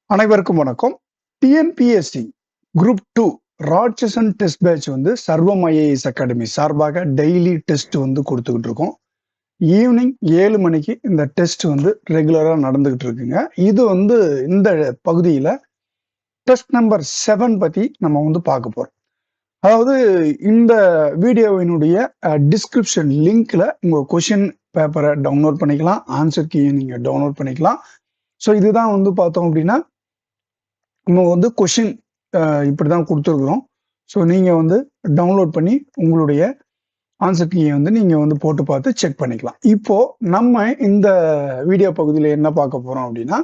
அனைவருக்கும் வணக்கம். TNPSC group 2 ராட்சசன் test batch வந்து சர்வம் ஐஏஎஸ் அகாடமி சார்பாக டெய்லி டெஸ்ட் வந்து கொடுத்துக்கிட்டு இருக்கோம். ஈவினிங் 7 மணிக்கு இந்த டெஸ்ட் வந்து ரெகுலரா நடந்துகிட்டு இருக்குங்க. இது வந்து இந்த பகுதியில டெஸ்ட் நம்பர் 7 பத்தி நம்ம வந்து பார்க்க போறோம். அதாவது இந்த வீடியோவினுடைய டிஸ்கிரிப்ஷன் லிங்க்ல உங்க கொஷின் பேப்பரை டவுன்லோட் பண்ணிக்கலாம், ஆன்சர் கீயை நீங்க டவுன்லோட் பண்ணிக்கலாம். ஸோ இதுதான் வந்து பார்த்தோம் அப்படின்னா நம்ம வந்து கொஷின் இப்படிதான் கொடுத்துருக்குறோம். ஸோ நீங்க வந்து டவுன்லோட் பண்ணி உங்களுடைய ஆன்சர் கீயை வந்து நீங்க வந்து போட்டு பார்த்து செக் பண்ணிக்கலாம். இப்போ நம்ம இந்த வீடியோ பகுதியில் என்ன பார்க்க போறோம் அப்படின்னா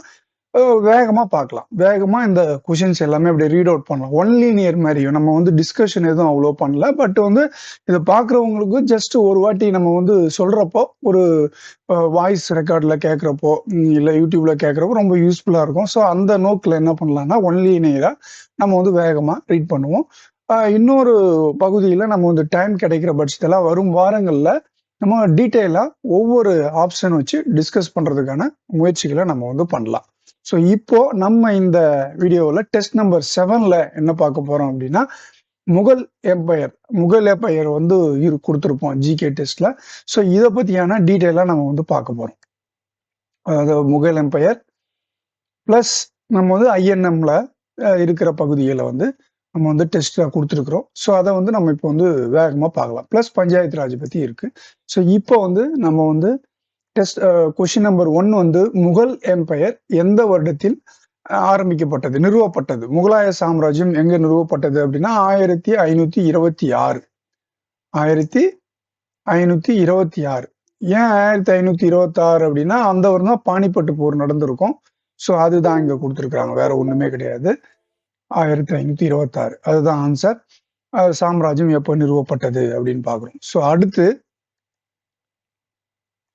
வேகமா பார்க்கலாம். வேகமா இந்த கொஷின்ஸ் எல்லாமே அப்படியே ரீட் அவுட் பண்ணலாம். ஒன்லி நியர் மாதிரியும் நம்ம வந்து டிஸ்கஷன் எதுவும் அவ்வளோ பண்ணல. பட் வந்து இதை பார்க்குறவங்களுக்கு ஜஸ்ட் ஒரு வாட்டி நம்ம வந்து சொல்றப்போ ஒரு வாய்ஸ் ரெக்கார்டில் கேட்குறப்போ இல்லை யூடியூப்ல கேட்குறப்போ ரொம்ப யூஸ்ஃபுல்லாக இருக்கும். ஸோ அந்த நோக்கில் என்ன பண்ணலாம்னா ஒன்லி நியராக நம்ம வந்து வேகமாக ரீட் பண்ணுவோம். இன்னொரு பகுதியில் நம்ம வந்து டைம் கிடைக்கிற பட்சத்தில் வரும் வாரங்களில் நம்ம டீட்டெயிலாக ஒவ்வொரு ஆப்ஷன் வச்சு டிஸ்கஸ் பண்ணுறதுக்கான முயற்சிகளை நம்ம வந்து பண்ணலாம். ஸோ இப்போ நம்ம இந்த வீடியோவில் டெஸ்ட் நம்பர் 7ல என்ன பார்க்க போறோம் அப்படின்னா முகல் எம்பையர் வந்து கொடுத்துருப்போம் ஜிகே டெஸ்ட்ல. ஸோ இதை பத்தியான டீட்டெயிலாக நம்ம வந்து பார்க்க போறோம். அதாவது முகல் எம்பையர் பிளஸ் நம்ம வந்து ஐஎன்எம்ல இருக்கிற பகுதிகளை வந்து நம்ம வந்து டெஸ்ட்ல கொடுத்துருக்குறோம். ஸோ அதை வந்து நம்ம இப்போ வந்து வேகமாக பார்க்கலாம். பிளஸ் பஞ்சாயத்து ராஜ் பத்தி இருக்கு. ஸோ இப்போ வந்து நம்ம வந்து டெஸ்ட் கொஸ்டின் நம்பர் 1 வந்து முகல் எம்பையர் எந்த வருடத்தில் ஆரம்பிக்கப்பட்டது, நிறுவப்பட்டது? முகலாய சாம்ராஜ்யம் எங்க நிறுவப்பட்டது அப்படின்னா 1526. 1526. ஏன் 1526 அப்படின்னா அந்த வருடம் தான் பானிப்பட்டு போர் நடந்திருக்கும். ஸோ அதுதான் இங்க கொடுத்துருக்காங்க, வேற ஒண்ணுமே கிடையாது. 1526 அதுதான் ஆன்சர். சாம்ராஜ்யம் எப்போ நிறுவப்பட்டது அப்படின்னு பாக்குறோம். ஸோ அடுத்து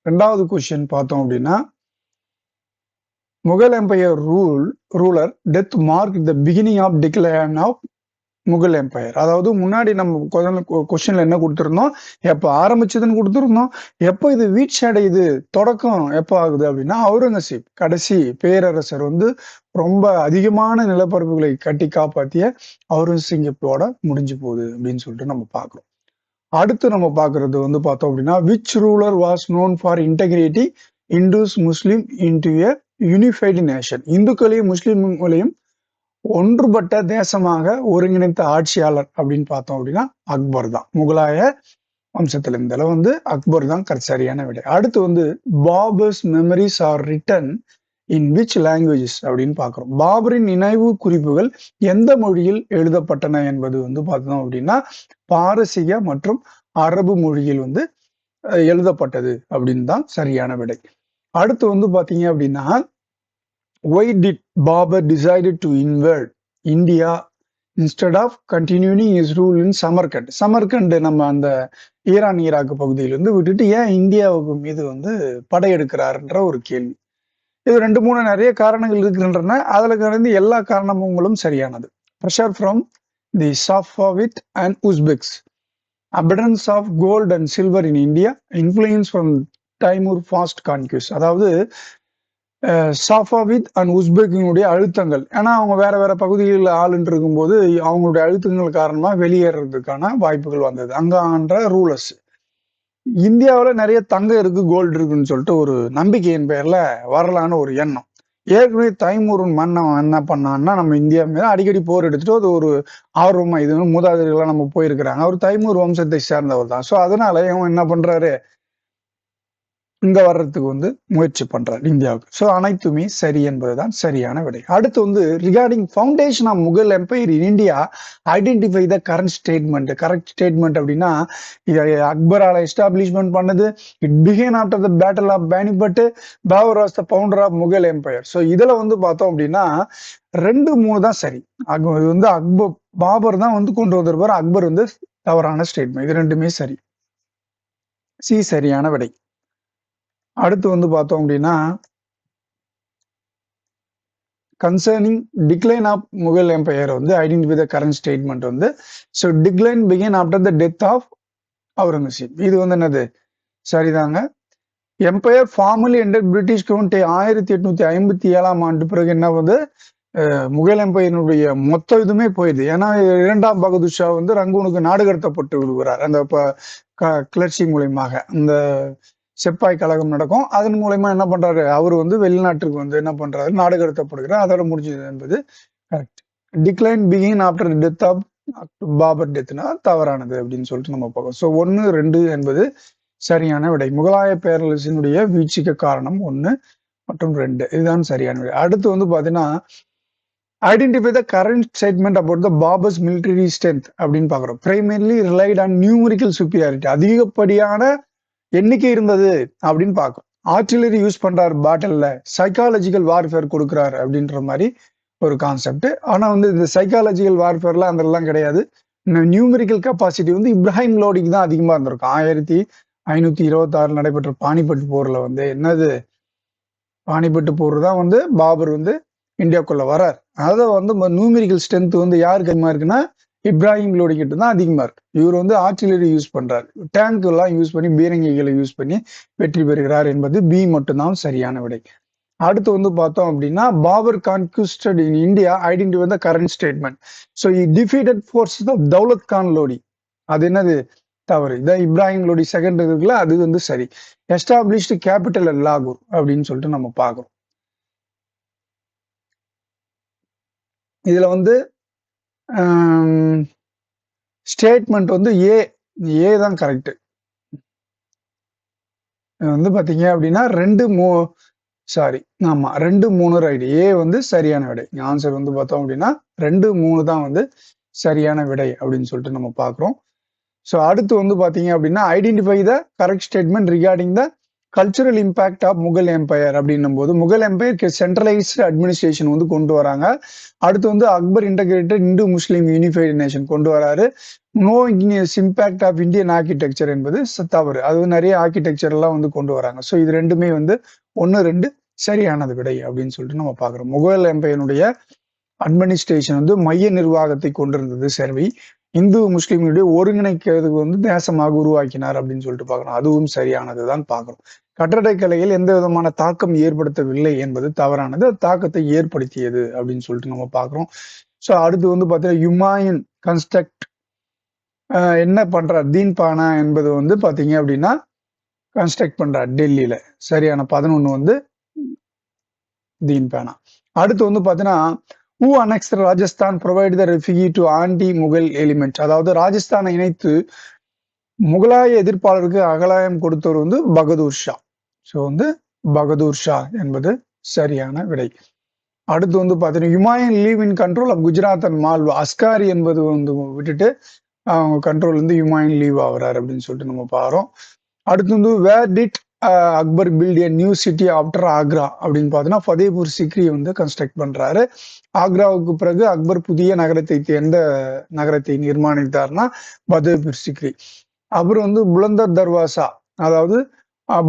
ரெண்டாவது கொஸ்டின் பார்த்தோம் அப்படின்னா Mughal empire ruler death mark the beginning of decline of Mughal empire. அதாவது முன்னாடி நம்ம கொஸ்டின்ல என்ன கொடுத்துருந்தோம், எப்போ ஆரம்பிச்சதுன்னு கொடுத்துருந்தோம். எப்போ இது வீழ்ச்சி அடையுது, தொடக்கம் எப்போ ஆகுது அப்படின்னா அவுரங்கசீப் கடைசி பேரரசர் வந்து ரொம்ப அதிகமான நிலப்பரப்புகளை கட்டி காப்பாற்றிய அவுரங்கசீப்போட முடிஞ்சு போகுது அப்படின்னு சொல்லிட்டு நம்ம பார்க்கிறோம். அடுத்து நம்ம பார்க்கறது வந்து பார்த்தோம் அப்படின்னா which ruler was known for integrity Hindus Muslim into a unified nation. இந்துக்களையும் முஸ்லிம்களையும் ஒன்றுபட்ட தேசமாக ஒருங்கிணைத்த ஆட்சியாளர் அப்படின்னு பார்த்தோம் அப்படின்னா அக்பர் தான். முகலாய வம்சத்துல இருந்தால வந்து அக்பர் தான் சரியான விடை. அடுத்து வந்து Babur's memories are written in which languages அப்படின்னு பார்க்கிறோம். பாபரின் நினைவு குறிப்புகள் எந்த மொழியில் எழுதப்பட்டன என்பது வந்து பார்த்தோம் அப்படின்னா பாரசீக மற்றும் அரபு மொழியில் வந்து எழுதப்பட்டது அப்படின்னு தான் சரியான விடை. அடுத்து வந்து பாத்தீங்க அப்படின்னா why did Babur decided to invade India instead of continuing his rule in Samarkand? Samarkand நம்ம அந்த ஈராக் பகுதியிலிருந்து விட்டுட்டு ஏன் இந்தியாவுக்கு மீது வந்து படையெடுக்கிறாருன்ற ஒரு கேள்வி. இது 2-3 நிறைய காரணங்கள் இருக்கின்றன. அதுல இருந்து எல்லா காரணங்களும் சரியானது. Pressure from the Safavid and Uzbeks, abundance of gold and silver in India, influence from Timur fast conquest. அதாவது சாஃபாவித் அண்ட் உஸ்பெக்கினுடைய அழுத்தங்கள், ஏன்னா அவங்க வேற வேற பகுதிகளில் ஆளுன்னு இருக்கும்போது அவங்களுடைய அழுத்தங்கள் காரணமா வெளியேறதுக்கான வாய்ப்புகள் வந்தது. அங்க ஆன்ற ரூலர்ஸ் இந்தியாவில நிறைய தங்கம் இருக்கு, கோல்டு இருக்குன்னு சொல்லிட்டு ஒரு நம்பிக்கையின் பெயர்ல வரலான்னு ஒரு எண்ணம். ஏற்கனவே தைமூரின் மன்னன் என்ன பண்ணான்னா நம்ம இந்தியா மீது அடிக்கடி போர் எடுத்துட்டு அது ஒரு ஆர்வமா இது மூதாதையர்களா நம்ம போயிருக்கிறாங்க. அவர் தைமூர் வம்சத்தை சேர்ந்தவர் தான். ஸோ அதனால இவன் என்ன பண்றாரு, இங்க வர்றதுக்கு வந்து முயற்சி பண்றாரு இந்தியாவுக்கு. ஸோ அனைத்துமே சரி என்பதுதான் சரியான விடை. அடுத்து வந்து regarding foundation of Mughal empire in India identify the current statement. Correct statement அப்படின்னா அக்பரால எஸ்டாப்ளிஷ்மெண்ட் பண்ணது. It began after the battle of Panipat. Babur was the founder of Mughal empire. So இதுல வந்து பார்த்தோம் அப்படின்னா 2-3 தான் சரி. இது வந்து பாபர் தான் வந்து கொண்டு வந்திருப்பாரு, அக்பர் வந்து தவறான ஸ்டேட்மெண்ட். இது ரெண்டுமே சரி. சி சரியான விடை. அடுத்து வந்து பார்த்தோம் அப்படின்னா concerning decline of Mughal empire வந்து ஐடென்டிஃபை த கரண்ட் ஸ்டேட்மெண்ட் வந்து so decline begin after the death of Aurangzeb. இது வந்து என்னது சரிதாங்க. எம்பையர் ஃபார்மலி என்டர் பிரிட்டிஷ் கவுண்டே 1857 ஆண்டு பிறகு என்ன வந்து முகல் எம்பையனுடைய மொத்த இதுமே போயிடுது. ஏன்னா 2ஆம் பகதூர் ஷா வந்து ரங்கூனுக்கு நாடு கடத்தப்பட்டு விடுகிறார். அந்த கிளர்ச்சி மூலியமாக இந்த செப்பாய் கழகம் நடக்கும். அதன் மூலயமா என்ன பண்றாரு, அவர் வந்து வெளிநாட்டுக்கு வந்து என்ன பண்றாரு, நாடு கடத்தப்படுகிறார். அதோட முடிஞ்சது என்பது correct. Decline begin after death of Babur டெத்னா தவறானது அப்படின்னு சொல்லிட்டு நம்ம பார்க்கணும். ஸோ 1, 2 என்பது சரியான விடை. முகலாய பேரரசினுடைய வீழ்ச்சிக்கு காரணம் 1 மற்றும் 2 இதுதான் சரியான விடை. அடுத்து வந்து பாத்தீங்கன்னா identify the current statement about the Babur's military strength அப்படின்னு பாக்குறோம். Primarily relied on numerical superiority, அதிகப்படியான எண்ணிக்கை இருந்தது அப்படின்னு பார்க்கும். ஆர்டிலரி யூஸ் பண்றாரு பேட்டல்ல, சைக்காலஜிக்கல் வார்ஃபேர் கொடுக்குறாரு அப்படின்ற மாதிரி ஒரு கான்செப்ட். ஆனா வந்து இந்த சைக்காலஜிக்கல் வார்ஃபேர்ல அதெல்லாம் கிடையாது. நியூமரிக்கல் கெப்பாசிட்டி வந்து இப்ராஹிம் லோடிக்கு தான் அதிகமா இருந்திருக்கும். 1526 நடைபெற்ற பானிபட் போர்ல வந்து என்னது, பானிபட்டு போர் தான் வந்து பாபர் வந்து இந்தியாவுக்குள்ள வரார். அதை வந்து நியூமெரிக்கல் ஸ்ட்ரென்த் வந்து யாருக்கு அதிகமா இருக்குன்னா இப்ராஹிம் லோடி கிட்ட தான் அதிகமா இருக்கு. இவர் வந்து ஆர்டிலரி யூஸ் பண்றாரு, டேங்க் எல்லாம் யூஸ் பண்ணி, பீரங்கிகளை யூஸ் பண்ணி வெற்றி பெறுகிறார் என்பது பி மட்டும்தான் சரியான விடை. அடுத்து வந்து பார்த்தோம் அப்படின்னா Babur conquested in India identify the current statement. So defeated forces of Daulat Khan Lodi, அது என்னது தவறு. இதான் இப்ராஹிம் லோடி செகண்ட் இருக்குல்ல, அது வந்து சரி. எஸ்டாப்ளிஷ்டு கேபிட்டல் லாகூர் அப்படின்னு சொல்லிட்டு நம்ம பார்க்கிறோம். இதுல வந்து ஸ்டேட்மெண்ட் வந்து ஏ தான் கரெக்ட். வந்து பாத்தீங்க அப்படின்னா 2, 3 ரைடு. ஏ வந்து சரியான விடை. ஆன்சர் வந்து பார்த்தோம் அப்படின்னா 2, 3 தான் வந்து சரியான விடை அப்படின்னு சொல்லிட்டு நம்ம பார்க்குறோம். ஸோ அடுத்து வந்து பாத்தீங்க அப்படின்னா identify the correct statement regarding the cultural impact of Mughal empire அப்படின்னும் போது முகல் எம்பையருக்கு சென்ட்ரலைஸ்டு அட்மினிஸ்ட்ரேஷன் வந்து கொண்டு வராங்க. அடுத்து வந்து Akbar integrated Hindu Muslim unified nation கொண்டு வராரு. No impact of Indian architecture என்பது தவறு. அது நிறைய ஆர்கிடெக்சர் எல்லாம் வந்து கொண்டு வராங்க. ஸோ இது ரெண்டுமே வந்து 1, 2 சரியானது விடை அப்படின்னு சொல்லிட்டு நம்ம பார்க்குறோம். முகல் எம்பையனுடைய அட்மினிஸ்ட்ரேஷன் வந்து மைய நிர்வாகத்தை கொண்டிருந்தது. சரி, இந்து முஸ்லீம்களுடைய ஒருங்கிணைக்கிறதுக்கு வந்து தேசமாக உருவாக்கினார் அப்படின்னு சொல்லிட்டு பார்க்கணும். அதுவும் சரியானதுதான் பார்க்கிறோம். கட்டடக்கலையில் எந்த விதமான தாக்கம் ஏற்படுத்தவில்லை என்பது தவறானது. தாக்கத்தை ஏற்படுத்தியது அப்படின்னு சொல்லிட்டு நம்ம பார்க்கிறோம். ஸோ அடுத்து வந்து பார்த்தீங்கன்னா யுமாயூன் கன்ஸ்ட்ரக்ட் என்ன பண்றார், தீன் பானா என்பது வந்து பாத்தீங்க அப்படின்னா கன்ஸ்ட்ரக்ட் பண்றார் டெல்லியில. சரியான 11 வந்து தீன் பானா. அடுத்து வந்து பாத்தீங்கன்னா who annexed Rajasthan provide the refuge to anti Mughal element, அதாவது ராஜஸ்தானை இணைத்து முகலாய எதிர்ப்பாளருக்கு அகலாயம் கொடுத்தவர் வந்து பகதூர் ஷா. ஸோ வந்து பகதூர் ஷா என்பது சரியான விடை. அடுத்து வந்து பாத்தீங்கன்னா Humayun leave in control of Gujarat and Malwa, Askari என்பது வந்து விட்டுட்டு அவங்க கண்ட்ரோல் வந்து யுமாயூன் லீவ் ஆகுறாரு அப்படின்னு சொல்லிட்டு நம்ம பாக்குறோம். அடுத்து வந்து where did Akbar build a new city after Agra அப்படின்னு பார்த்தோன்னா ஃபதேபூர் சிக்ரி வந்து கன்ஸ்ட்ரக்ட் பண்றாரு. ஆக்ராவுக்கு பிறகு அக்பர் புதிய நகரத்தை எந்த நகரத்தை நிர்மாணித்தார்னா ஃபதேபூர் சிக்ரி. அப்புறம் வந்து புலந்தர் தர்வாசா, அதாவது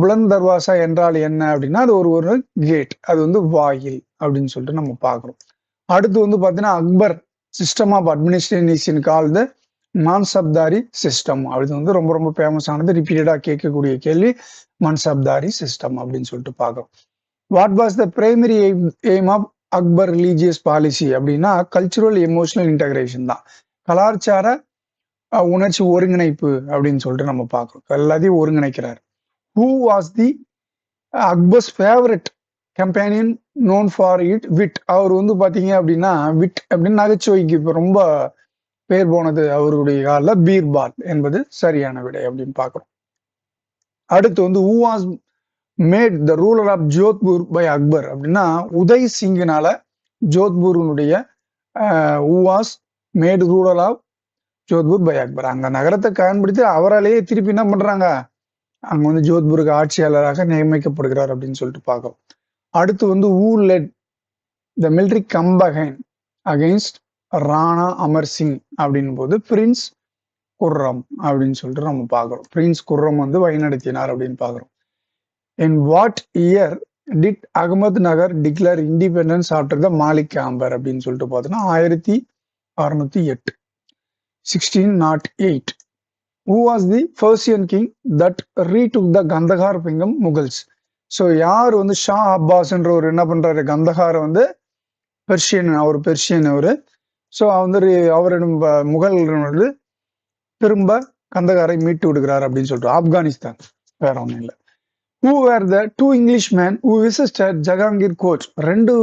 புலந்த் தர்வாசா என்றால் என்ன அப்படின்னா அது ஒரு கேட், அது வந்து வாயில் அப்படின்னு சொல்லிட்டு நம்ம பார்க்கிறோம். அடுத்து வந்து பார்த்தீங்கன்னா Akbar system of administration called mansabdari system. அது வந்து ரொம்ப ரொம்ப ஃபேமஸ் ஆனது, ரிப்பீட்டடா கேட்கக்கூடிய கேள்வி மன்சப்தாரி சிஸ்டம் அப்படின்னு சொல்லிட்டு பார்க்கிறோம். What was the primary aim of Akbar religious policy அப்படின்னா கல்ச்சுரல் எமோஷனல் இன்டகிரேஷன் தான், கலாச்சார உணர்ச்சி ஒருங்கிணைப்பு அப்படின்னு சொல்லிட்டு நம்ம பார்க்கிறோம். எல்லாத்தையும் ஒருங்கிணைக்கிறார். Who was the Akbar's favourite companion known for it wit, அவர் வந்து பாத்தீங்க அப்படின்னா விட் அப்படின்னு நகைச்சுவைக்கு இப்போ ரொம்ப பேர் போனது அவருடைய கால பீர்பால் என்பது சரியான விடை அப்படின்னு பார்க்கிறோம். அடுத்து வந்து who was made the ruler of Jodhpur by Akbar அப்படின்னா உதய் சிங்கினால ஜோத்பூருடைய who was made ruler of Jodhpur by Akbar, அங்க நகரத்தை பயன்படுத்தி அவராலேயே திருப்பி என்ன பண்றாங்க, அங்க வந்து ஜோத்பூருக்கு ஆட்சியாளராக நியமிக்கப்படுகிறார் அப்படின்னு சொல்லிட்டு பார்க்கிறோம். அடுத்து வந்து who led the military campaign against Rana Amar Singh அப்படின் போது பிரின்ஸ் குர்ரம் அப்படின்னு சொல்லிட்டு நம்ம பார்க்கிறோம். பிரின்ஸ் குர்ரம் வந்து வழிநடத்தினார் அப்படின்னு பார்க்கிறோம். In what year did Ahmednagar declare independence after the Malik Ambar அப்படின்னு சொல்லிட்டு பார்த்தோம்னா 1608, 1608. Who was the Persian king that retook the Gandhar kingdom Mughals? So யார் வந்து ஷா அப்பாஸ்ன்ற ஒரு என்ன பண்றாரு, கந்தகாரை வந்து பெர்ஷியன் அவரு. ஸோ அவரிடம் முகல்கள் வந்து திரும்ப கந்தகாரை மீட்டு விடுகிறார் அப்படின்னு சொல்லிட்டு ஆப்கானிஸ்தான், வேற ஒன்றும் இல்லை. Who were the two Englishmen who visited Jahangir coach? 2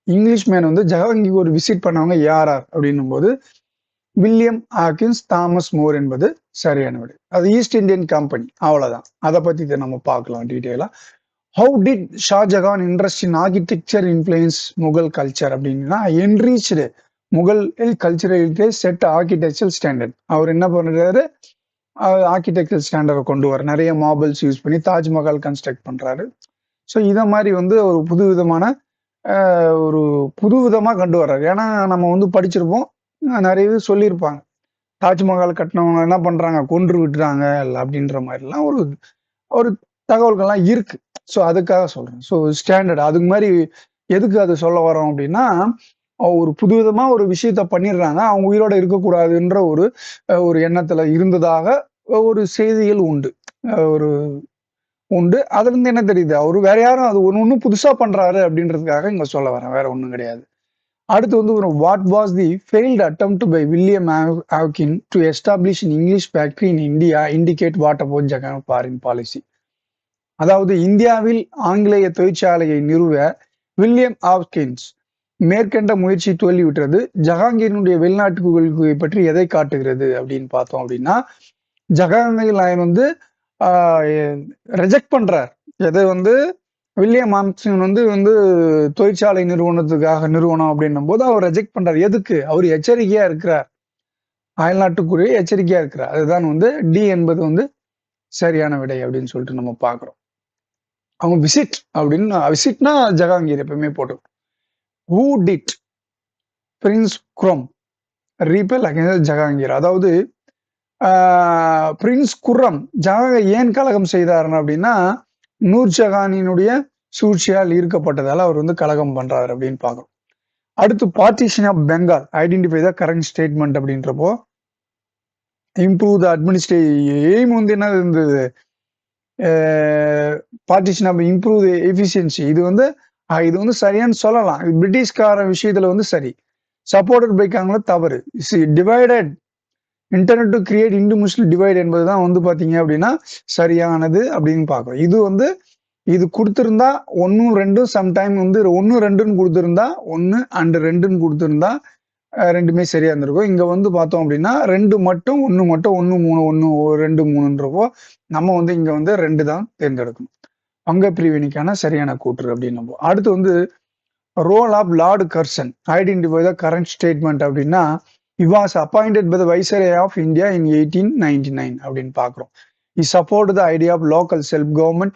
Englishman வந்து ஜஹாங்கீர் விசிட் பண்ணவங்க யார் அப்படின்னும் போது வில்லியம் ஹாக்கின்ஸ், தாமஸ் மோர் என்பது சரியான விடை. அது ஈஸ்ட் இந்தியன் கம்பெனி, அவ்வளவுதான். அதை பத்தி நம்ம பார்க்கலாம் டீட்டெயிலா. How did Shah Jahan interest in architecture influence Mughal culture அப்படின்னா enriched Mughal cultural set architectural standard. அவர் என்ன பண்றாரு, ஆர்கிடெக்சர் ஸ்டாண்டர்டை கொண்டு வர நிறைய மார்பிள்ஸ் யூஸ் பண்ணி தாஜ்மஹால் கன்ஸ்ட்ரக்ட் பண்றாரு. ஸோ இதை மாதிரி வந்து ஒரு புதுவிதமா கொண்டு வர்றாரு. ஏன்னா நம்ம வந்து படிச்சிருப்போம், நிறைய இது சொல்லியிருப்பாங்க, தாஜ்மஹால் கட்டினவங்க என்ன பண்றாங்க, கொன்று விட்டுறாங்க அப்படின்ற மாதிரிலாம் ஒரு தகவல்கள்லாம் இருக்கு. ஸோ அதுக்காக சொல்றேன். ஸோ ஸ்டாண்டர்ட் அதுக்கு மாதிரி எதுக்கு அது சொல்ல வரோம் அப்படின்னா, ஒரு புதுவிதமா ஒரு விஷயத்த பண்ணிடுறாங்க, அவங்க உயிரோட இருக்கக்கூடாதுன்ற ஒரு எண்ணத்துல இருந்ததாக ஒரு செய்திகள் உண்டு. அதுல இருந்து என்ன தெரியுது, அவரு வேற யாரும் அது ஒண்ணு புதுசா பண்றாரு அப்படின்றதுக்காக இங்க சொல்ல வரேன், வேற ஒண்ணும் கிடையாது. அடுத்து வந்து what was the failed attempt by William Hawkins to establish in English factory in India indicate what about Japan foreign policy. அதாவது இந்தியாவில் ஆங்கிலேய தொழிற்சாலையை நிறுவ வில்லியம் ஹாக்கின்ஸ் மேற்கண்ட முயற்சி தோல்வியுற்றது ஜஹாங்கீரினுடைய வெளிநாட்டு கொள்கை பற்றி எதை காட்டுகிறது அப்படின்னு பார்த்தோம் அப்படின்னா, ஜஹாங்கீர் நாயன் வந்து ரிஜெக்ட் பண்றார். எதை வந்து வில்லியம் ஹாக்கின் வந்து தொழிற்சாலை நிறுவனம் அப்படின்னும் போது அவர் ரிஜெக்ட் பண்றார். எதுக்கு? அவர் எச்சரிக்கையா இருக்கிறார், அயல்நாட்டுக்குரிய எச்சரிக்கையா இருக்கிறார். அதுதான் வந்து டி என்பது வந்து சரியான விடை அப்படின்னு சொல்லிட்டு நம்ம பாக்குறோம். அவங்க விசிட்னா ஜஹாங்கீர் எப்பவுமே போட்டோம். Who did Prince Khurram repel against Jahangir? அதாவது பிரின்ஸ் குர்ரம் ஜஹாங்கீர் ஏன் கலகம் செய்தார் அப்படின்னா, நூர்ஜஹானினுடைய சூழ்ச்சியால் ஈர்க்கப்பட்டதால அவர் வந்து கலகம் பண்றாரு அப்படின்னு பாக்குறோம். அடுத்து partition of Bengal, identify the current statement அப்படின்றப்போ இம்ப்ரூவ் த அட்மினிஸ்ட்ரேட்டிவ் எய்ம் வந்து என்ன இருந்தது, பார்ட்டிஷன் ஆஃப் இம்ப்ரூவ் எஃபிஷியன்சி. இது வந்து சரியானு சொல்லலாம். பிரிட்டிஷ்கார விஷயத்துல வந்து சரி, சப்போர்ட்டட் பை காங்கிரஸ் தவறு. Divided internet to create Hindu Muslim divide என்பதுதான் வந்து பாத்தீங்க அப்படின்னா சரியானது அப்படின்னு பாக்குறோம். இது கொடுத்திருந்தா 1 2 சம்டைம் வந்து 1 2ன்னு கொடுத்திருந்தா 1 and 2ன்னு கொடுத்திருந்தா ரெண்டுமே சரியா இருந்திருக்கும். இங்க வந்து பார்த்தோம் அப்படின்னா 2 மட்டும் 1 மட்டும் 1 3 1 2 3ன்றப்போ நம்ம வந்து இங்க வந்து 2 தான் தேர்ந்தெடுக்கணும். பங்க பிரிவினைக்கான சரியான கூற்று அப்படின்னு. அடுத்து வந்து role of lord Curzon, identify the current statement அப்படின்னா, he was appointed by the Viceroy of India in 1899 அப்படின்னு பாக்குறோம். He supported the idea of local self-government,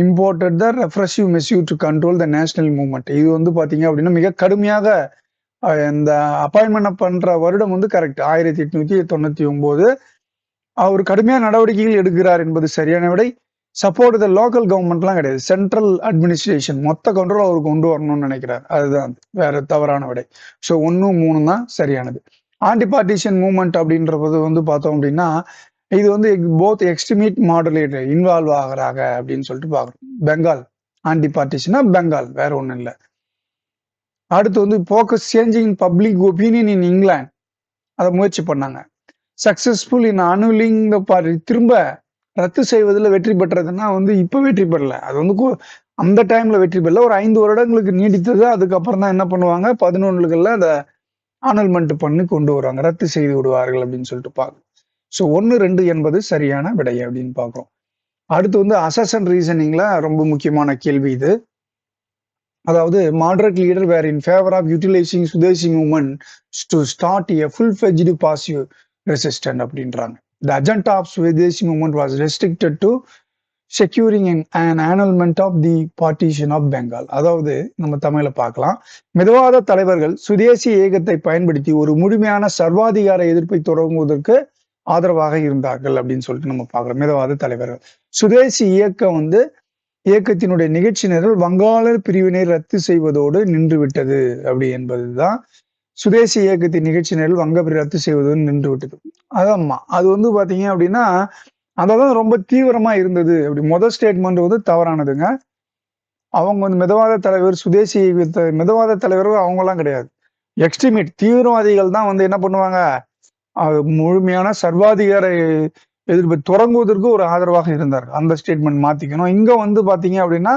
imported the repressive measure to control the national movement. இது வந்து பாத்தீங்க அப்படின்னா மிக கடுமையாக இந்த அப்பாயின்மெண்ட் பண்ற வருடம் வந்து கரெக்ட் 1899. அவர் கடுமையான நடவடிக்கைகள் எடுக்கிறார் என்பது சரியான விடை. சப்போர்ட் த லோக்கல் கவர்மெண்ட்லாம் கிடையாது, சென்ட்ரல் அட்மினிஸ்ட்ரேஷன் மொத்த கண்ட்ரோல் அவர் கொண்டு வரணும்னு நினைக்கிறார், அதுதான் வேற தவறான விடை. ஸோ 1 3 தான் சரியானது. ஆன்டி பார்ட்டிஷன் மூவ்மெண்ட் அப்படின்றது வந்து பார்த்தோம் அப்படின்னா, இது வந்து போத் எக்ஸ்ட்ரீமிட் மாடுலேட்டர் இன்வால்வ் ஆகிறாங்க அப்படின்னு சொல்லிட்டு பார்க்குறோம். பெங்கால் ஆன்டி பார்ட்டிஷனா பெங்கால், வேற ஒன்றும் இல்லை. அடுத்து வந்து போக்கஸ் சேஞ்சிங் பப்ளிக் ஒப்பீனியன் இன் இங்கிலாந்து, அதை முயற்சி பண்ணாங்க. சக்சஸ்ஃபுல் இன் அனுலிங் த பார்ட்டி, திரும்ப ரத்து செய்வதில் வெற்றி பெற்றதுன்னா வந்து இப்ப வெற்றி பெறல, அது வந்து அந்த டைம்ல வெற்றி பெறல, ஒரு 5 வருடங்களுக்கு நீடித்தது. அதுக்கப்புறம் தான் என்ன பண்ணுவாங்க, 11களில் அதை ஆனல்மெண்ட் பண்ணி கொண்டு வருவாங்க, ரத்து செய்து விடுவார்கள் அப்படின்னு சொல்லிட்டு பார்க்கணும். ஸோ 1 2 என்பது சரியான விடை அப்படின்னு பார்க்குறோம். அடுத்து வந்து அசஷன் ரீசனிங்ல ரொம்ப முக்கியமான கேள்வி இது. அதாவது moderate leader were in favour of utilising swadeshi movement to start a full fledged passive resistant அப்படின்றாங்க. The agenda of Swadeshi movement was restricted to securing an annulment of the partition of Bengal. அதாவது நம்ம தமிழ்ல பார்க்கலாம், மிதவாத தலைவர்கள் சுதேசி இயக்கத்தை பயன்படுத்தி ஒரு முழுமையான சர்வாதிகார எதிர்ப்பை தொடங்குவதற்கு ஆதரவாக இருந்தார்கள் அப்படின்னு சொல்லிட்டு நம்ம பார்க்கிறோம். மிதவாத தலைவர்கள் சுதேசி இயக்கத்தினுடைய நிகழ்ச்சி நிரல் வங்காள பிரிவினை ரத்து செய்வதோடு நின்றுவிட்டது அப்படி என்பதுதான். சுதேசி இயக்கத்தின் நிகழ்ச்சி நிரல் வங்கப்பிரி ரத்து செய்வதுன்னு நின்று விட்டது. அதாம்மா, அது வந்து பாத்தீங்க அப்படின்னா அததான் ரொம்ப தீவிரமா இருந்தது அப்படி. முதல் ஸ்டேட்மெண்ட் வந்து தவறானதுங்க. அவங்க வந்து மிதவாத தலைவர், சுதேசி மிதவாத தலைவர்கள் அவங்கலாம் கிடையாது. எக்ஸ்ட்ரீமிட் தீவிரவாதிகள் தான் வந்து என்ன பண்ணுவாங்க, அது முழுமையான சர்வாதிகார எதிர்ப்பு தொடங்குவதற்கு ஒரு ஆதரவாக இருந்தார். அந்த ஸ்டேட்மெண்ட் மாத்திக்கணும். இங்க வந்து பாத்தீங்க அப்படின்னா,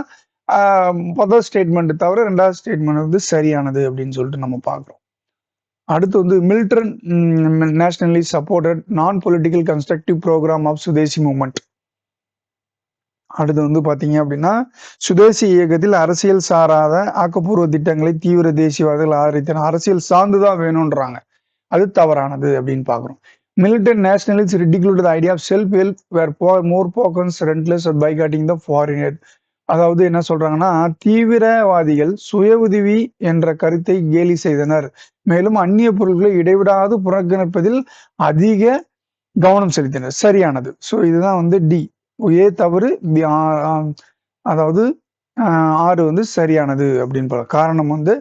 முதல் ஸ்டேட்மெண்ட் தவிர 2வது ஸ்டேட்மெண்ட் வந்து சரியானது அப்படின்னு சொல்லிட்டு நம்ம பார்க்கிறோம். அடுத்து வந்து militant nationally supported non political constructive programme of swadeshi movement. அடுத்து வந்து பாத்தீங்க அப்படின்னா, சுதேசி இயக்கத்தில் அரசியல் சாராத ஆக்கப்பூர்வ திட்டங்களை தீவிர தேசியவாதிகள் ஆதரித்தனர். அரசியல் சார்ந்துதான் வேணும்ன்றாங்க. அது தவறானது அப்படின்னு பாக்குறோம். Militant nationalists ridiculed the idea of self-help were more focused, relentless, or boycotting the foreign aid. அதாவது என்ன சொல்றாங்கன்னா, தீவிரவாதிகள் சுய உதவி என்ற கருத்தை கேலி செய்தனர். மேலும் அந்நிய பொருட்களை இடைவிடாது புறக்கணிப்பதில் அதிக கவனம் செலுத்தினர். சரியானது. ஸோ இதுதான் வந்து டி. ஏ தவறு, அதாவது 6 வந்து சரியானது அப்படின்னு காரணம் வந்து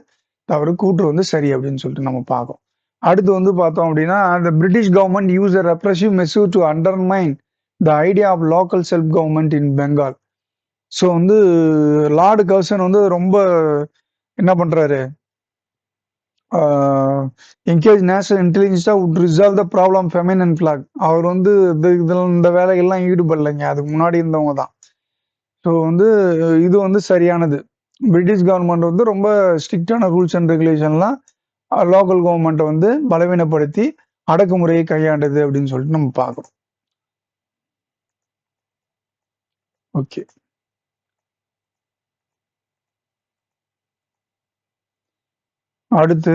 தவறு, கூற்று வந்து சரி அப்படின்னு சொல்லிட்டு நம்ம பார்க்கோம். அடுத்து வந்து பார்த்தோம் அப்படின்னா, the British government used a repressive measure to undermine the idea of local self government in Bengal. So வந்து லார்டு கர்சன் வந்து ரொம்ப என்ன பண்றாரு, என்கேஜ் நேஷனல் இன்டெலிஜென்ஸா would resolve the problem famine and flag. அவர் வந்து இந்த வேலைகள்லாம் ஈடுபடலைங்க, அதுக்கு முன்னாடி இருந்தவங்க தான். ஸோ வந்து இது வந்து சரியானது. பிரிட்டிஷ் கவர்மெண்ட் வந்து ரொம்ப ஸ்ட்ரிக்டான ரூல்ஸ் அண்ட் ரெகுலேஷன்லாம் லோக்கல் கவர்மெண்ட்டை வந்து பலவீனப்படுத்தி அடக்குமுறையை கையாண்டது அப்படின்னு சொல்லிட்டு நம்ம பார்க்கிறோம். ஓகே, அடுத்து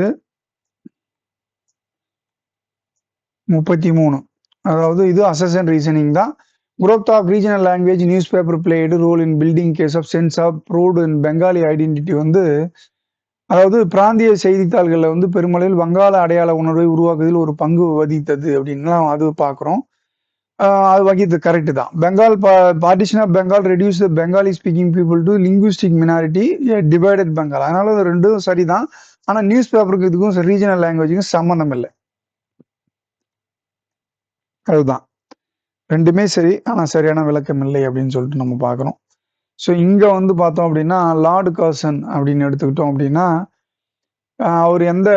33. அதாவது இது அசெஷன் ரீசனிங் தான். growth of regional language newspaper played role in building case of sense of proved in Bengali identity. வந்து அதாவது பிராந்திய செய்தித்தாள்களில் வந்து பெருமளவில் வங்காள அடையாள உணர்வை உருவாக்குவதில் ஒரு பங்கு வகித்தது அப்படின்லாம் அது பார்க்குறோம். அது வகித்தது கரெக்டு தான். Bengal partition of Bengal reduce the Bengali speaking people to linguistic minority divided Bengal. அதனால அது ரெண்டும் சரிதான். ஆனால் நியூஸ் பேப்பருக்கு இதுக்கும் ரீஜனல் லாங்குவேஜுக்கும் சம்மந்தம் இல்லை. அதுதான் ரெண்டுமே சரி, ஆனால் சரியான விளக்கம் இல்லை அப்படின்னு சொல்லிட்டு நம்ம பார்க்குறோம். ஸோ இங்கே வந்து பார்த்தோம் அப்படின்னா, லார்டு கர்சன் அப்படின்னு எடுத்துக்கிட்டோம் அப்படின்னா, அவர் எந்த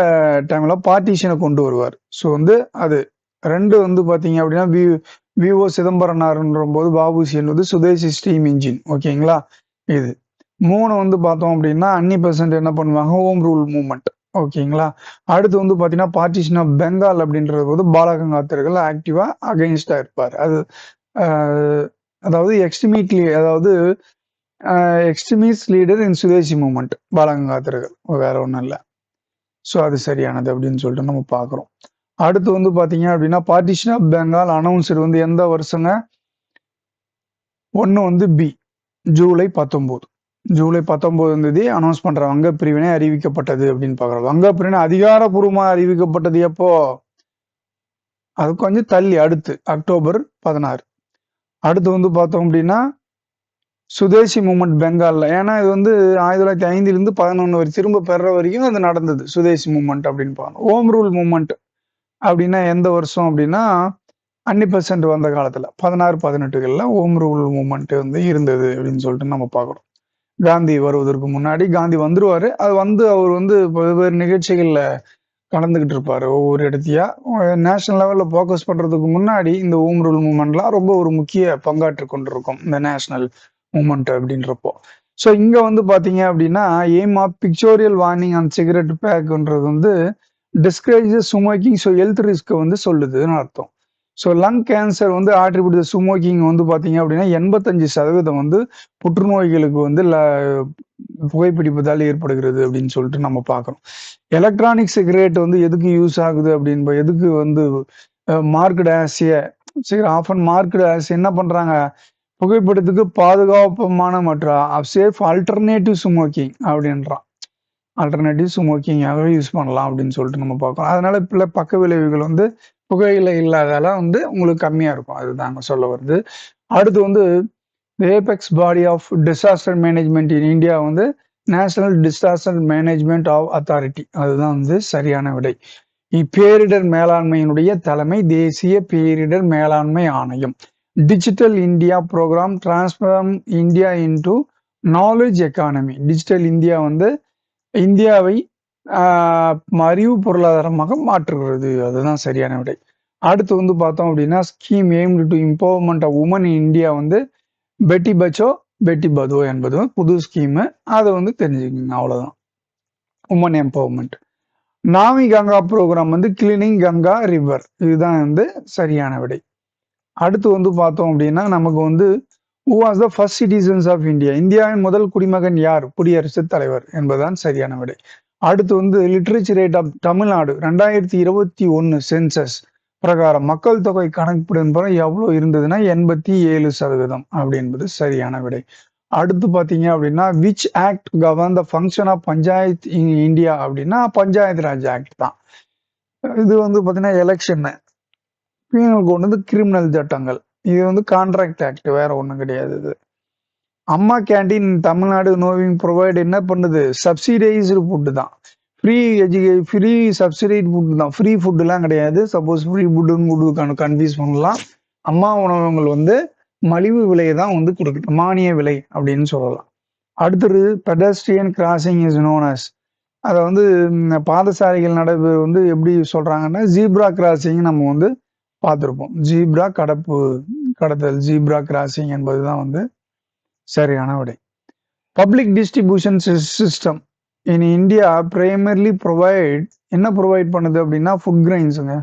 டைம்ல பார்ட்டிஷனை கொண்டு வருவார். ஸோ வந்து அது 2 வந்து பார்த்தீங்க அப்படின்னா, விஓ சிதம்பரனார்ன்ற போது பாபுசியன் வந்து சுதேசி ஸ்டீம் இன்ஜின். ஓகேங்களா? இது 3 வந்து பார்த்தோம் அப்படின்னா, அன்னி என்ன பண்ணுவாங்க, ஹோம் ரூல் மூவ்மெண்ட். ஓகேங்களா? அடுத்து வந்து பார்த்தீங்கன்னா, பார்ட்டிஷன் ஆஃப் பெங்கால் அப்படின்றது போது பாலகங்காத்தர்கள் ஆக்டிவா அகைன்ஸ்டா இருப்பார். அது அதாவது அதாவது extremist leader in swadeshi movement பாலகங்காத்தர்கள், வேற ஒன்றும் இல்லை. ஸோ அது சரியானது அப்படின்னு சொல்லிட்டு நம்ம பார்க்குறோம். அடுத்து வந்து பார்த்தீங்க அப்படின்னா, பார்ட்டிஷன் ஆஃப் பெங்கால் அனௌன்ஸ்டு வந்து எந்த வருஷங்க? 1 வந்து பி, ஜூலை 19. ஜூலை 19 அனௌன்ஸ் பண்ற வங்க பிரிவினை அறிவிக்கப்பட்டது அப்படின்னு பார்க்குறோம். வங்க பிரிவினை அதிகாரப்பூர்வமாக அறிவிக்கப்பட்டது எப்போ? அது கொஞ்சம் தள்ளி, அடுத்து அக்டோபர் 16. அடுத்து வந்து பார்த்தோம் அப்படின்னா, சுதேசி மூவ்மெண்ட் பெங்கால்ல. ஏன்னா இது வந்து 1905 11 வரை திரும்ப பெற வரைக்கும் அது நடந்தது சுதேசி மூவ்மெண்ட் அப்படின்னு பார்க்கணும். ஹோம் ரூல் மூவ்மெண்ட் அப்படின்னா எந்த வருஷம் அப்படின்னா, அன்னி வந்த காலத்துல 16, 18களில் ஹோம் ரூல் மூவ்மெண்ட் வந்து இருந்தது அப்படின்னு சொல்லிட்டு நம்ம பார்க்குறோம். காந்தி வருவதற்கு முன்னாடி காந்தி வந்துருவாரு. அது வந்து அவர் வந்து வெவ்வேறு நிகழ்ச்சிகள்ல கலந்துகிட்டு இருப்பாரு. ஒவ்வொரு இடத்தையா நேஷனல் லெவல்ல போக்கஸ் பண்றதுக்கு முன்னாடி இந்த ஹோம் ரூல் மூவ்மெண்ட்லாம் ரொம்ப ஒரு முக்கிய பங்காற்றி கொண்டிருக்கும் இந்த நேஷனல் மூவ்மெண்ட் அப்படின்றப்போ. ஸோ இங்க வந்து பாத்தீங்க அப்படின்னா, aim of pictorial warning and cigarette பேக்ன்றது வந்து discourage smoking, so health risk வந்து சொல்லுதுன்னு அர்த்தம். ஸோ லங் கேன்சர் வந்து ஆட்ரிபியூட் ஸ்மோக்கிங் வந்து பார்த்தீங்க அப்படின்னா 85% வந்து புற்றுநோய்களுக்கு வந்து புகைப்பிடிப்பதால் ஏற்படுகிறது அப்படின்னு சொல்லிட்டு நம்ம பார்க்குறோம். எலக்ட்ரானிக் சிகரெட் வந்து எதுக்கு யூஸ் ஆகுது அப்படின்னு, எதுக்கு வந்து மார்க்கெட் ஆசிய ஆஃபன் மார்க்கெட் ஆஸ் என்ன பண்றாங்க, புகைப்படத்துக்கு பாதுகாப்பமான மற்றும் சேஃப் ஆல்டர்னேட்டிவ் ஸ்மோக்கிங் அப்படின்றான். ஆல்டர்னேட்டிவ் ஸ்மோக்கிங்காக யூஸ் பண்ணலாம் அப்படின்னு சொல்லிட்டு நம்ம பார்க்கலாம். அதனால பக்க விளைவுகள் வந்து புகையில இல்லாதால வந்து உங்களுக்கு கம்மியா இருக்கும். அதுதாங்க சொல்ல வருது. அடுத்து வந்து apex body of disaster management in India வந்து national disaster management of authority. அதுதான் வந்து சரியான விடை. இப்பேரிடர் மேலாண்மையினுடைய தலைமை தேசிய பேரிடர் மேலாண்மை ஆணையம். Digital India programme transform India into knowledge economy, digital India வந்து இந்தியாவை அறிவு பொருளாதாரமாக மாற்றுகிறது. அதுதான் சரியான விடை. அடுத்து வந்து பார்த்தோம் அப்படின்னா, scheme aimed to empowerment of women in India வந்து பெட்டி பச்சோ, பெட்டி பதோ என்பது புது ஸ்கீமு. அத வந்து தெரிஞ்சுக்கங்க அவ்வளோதான். Woman empowerment. Namami Ganga programme வந்து கிளீனிங் கங்கா ரிவர். இதுதான் வந்து சரியான விடை. அடுத்து வந்து பார்த்தோம் அப்படின்னா, நமக்கு வந்து who was the first citizens of India? இந்தியாவின் முதல் குடிமகன் யார்? குடியரசுத் தலைவர் என்பதுதான் சரியான விடை. அடுத்து வந்து literature rate of Tamil Nadu 2021 census பிரகாரம் மக்கள் தொகை கணக்கெடுப்பின் பிறகு எவ்வளவு இருந்ததுன்னா 87% அப்படி என்பது சரியான விடை. அடுத்து பாத்தீங்க அப்படின்னா which act govern the function of panchayat in India அப்படின்னா பஞ்சாயத்து ராஜ் ஆக்ட் தான். இது வந்து பாத்தீங்கன்னா எலெக்ஷன், பீனல் கோட் வந்து கிரிமினல் சட்டங்கள். இது வந்து கான்ட்ராக்ட் ஆக்ட், வேற ஒண்ணும் கிடையாது. இது அம்மா கேண்டீன் தமிழ்நாடு நோவிங் ப்ரொவைட் என்ன பண்ணுது? சப்சிடைஸ்டு ஃபுட்டு தான். ஃப்ரீ சப்சிடைட் ஃபுட் தான். ஃப்ரீ ஃபுட்டுலாம் கிடையாது. சப்போஸ் ஃப்ரீ ஃபுட்டுன்னு கன்ஃபியூஸ் பண்ணலாம். அம்மா உணவகங்கள் வந்து மலிவு விலையை தான் வந்து கொடுக்குது, மானிய விலை அப்படின்னு சொல்லலாம். அடுத்தது pedestrian crossing is known as, அதை வந்து பாதசாரிகள் நடவு வந்து எப்படி சொல்றாங்கன்னா ஜீப்ரா கிராசிங் நம்ம வந்து பார்த்துருப்போம். ஜீப்ரா கடத்தல் ஜீப்ரா கிராசிங் என்பதுதான் வந்து சரியான விடை. Public distribution system in India primarily என்ன ப்ரொவைட் பண்ணுது அப்படின்னா ஃபுட் கிரைன்ஸுங்க.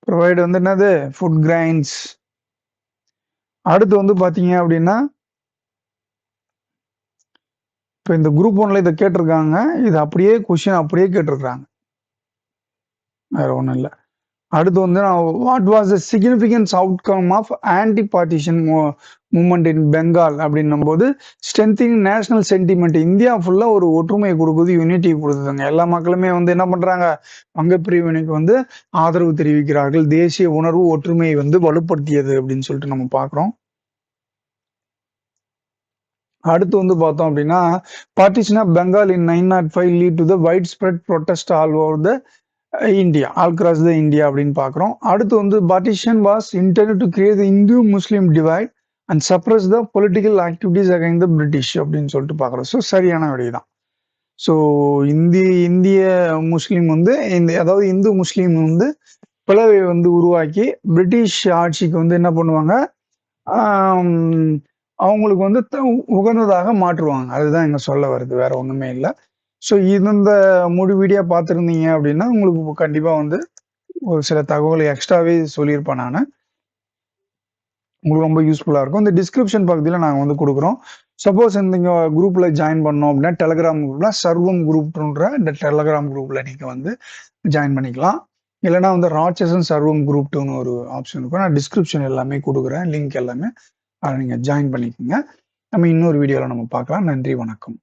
ப்ரொவைட் வந்து என்னது? Food grains. அடுத்து வந்து பாத்தீங்க அப்படின்னா இப்போ இந்த குரூப் 1ல இதை கேட்டிருக்காங்க. இது அப்படியே கொஸ்டின் அப்படியே கேட்டிருக்காங்க, வேற ஒன்றும் இல்லை. அடுத்து வந்து what was the significance outcome of anti partition movement in Bengal அப்படின்னும் போது ஸ்ட்ரென்திங் நேஷனல் சென்டிமெண்ட். இந்தியா ஃபுல்லா ஒரு ஒற்றுமையை கொடுக்குது, யூனிட்டி கொடுக்குதுங்க. எல்லா மக்களுமே வந்து என்ன பண்றாங்க? வங்க பிரிவினைக்கு வந்து ஆதரவு தெரிவிக்கிறார்கள். தேசிய உணர்வு ஒற்றுமையை வந்து வலுப்படுத்தியது அப்படின்னு சொல்லிட்டு நம்ம பார்க்குறோம். அடுத்து வந்து பார்த்தோம் அப்படின்னா partition of Bengal in 905 lead to the wide spread protest all over the India, all cross the India அப்படின்னு பார்க்குறோம். அடுத்து வந்து partition was intended to create Hindu Muslim divide and suppress the political activities again the British அப்படின்னு சொல்லிட்டு பார்க்குறோம். So சரியான விடை தான். ஸோ இந்திய முஸ்லீம் வந்து அதாவது இந்து முஸ்லீம் வந்து பிளவை வந்து உருவாக்கி பிரிட்டிஷ் ஆட்சிக்கு வந்து என்ன பண்ணுவாங்க, அவங்களுக்கு வந்து உகந்ததாக மாற்றுவாங்க. அதுதான் இங்க சொல்ல வருது, வேற ஒண்ணுமே இல்லை. ஸோ இந்த முழு வீடியோ பார்த்துருந்தீங்க அப்படின்னா உங்களுக்கு கண்டிப்பா வந்து ஒரு சில தகவல் எக்ஸ்ட்ராவே சொல்லியிருப்பேன் நான். உங்களுக்கு ரொம்ப யூஸ்ஃபுல்லா இருக்கும். இந்த டிஸ்கிரிப்ஷன் பகுதியில் நாங்கள் வந்து கொடுக்குறோம். சப்போஸ் இந்த குரூப்ல ஜாயின் பண்ணோம் அப்படின்னா டெலகிராம் குரூப்ல சர்வம் குரூப்ன்ற இந்த டெலகிராம் குரூப்ல நீங்க வந்து ஜாயின் பண்ணிக்கலாம். இல்லைன்னா வந்து ராட்சசன் சர்வம் குரூப் 2ன்னு ஒரு ஆப்ஷன் இருக்கும். நான் டிஸ்கிரிப்ஷன் எல்லாமே கொடுக்குறேன், லிங்க் எல்லாமே. அதை நீங்க ஜாயின் பண்ணிக்கோங்க. நம்ம இன்னொரு வீடியோல நம்ம பார்க்கலாம். நன்றி, வணக்கம்.